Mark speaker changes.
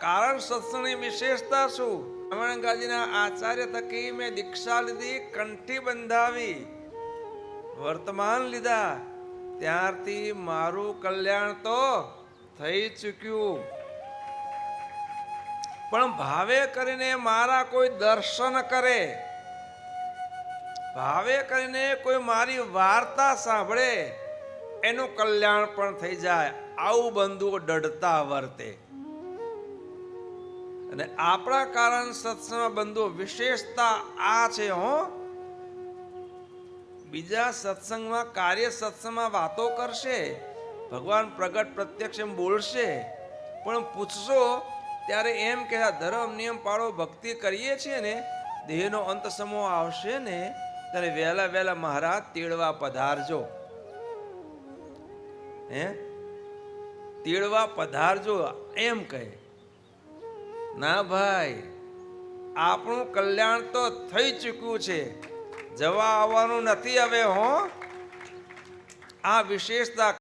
Speaker 1: કારણ સત્સંગની વિશેષતા શું? રમણગાજીના આચાર્ય થકી મેં દીક્ષા લીધી, કંઠી બંધાવી, વર્તમાન લીધા, ત્યારથી મારું કલ્યાણ તો થઈ ચૂક્યું. પણ ભાવે કરીને મારા કોઈ દર્શન કરે, ભાવે કરીને કોઈ મારી વાર્તા સાંભળે, એનું કલ્યાણ પણ થઈ જાય. આવું બંધુઓ ડડતા વર્તે. અને આપણા કારણ સત્સંગમાં બંધુઓ વિશેષતા આ છે. બીજા સત્સંગમાં, કાર્ય સત્સંગમાં વાતો કરશે, ભગવાન પ્રગટ પ્રત્યક્ષ એમ બોલશે, પણ પૂછશો ત્યારે એમ કે ધર્મ નિયમ પાળો, ભક્તિ કરીએ છીએ ને, દેહનો અંત સમૂહ આવશે ને ત્યારે વહેલા વહેલા મહારાજ તેડવા પધારજો. તેડવા પધારજો એમ કહે. ના ભાઈ, આપણું કલ્યાણ તો થઈ ચૂક્યું છે, જવા આવવાનું નથી હવે. આ વિશેષતા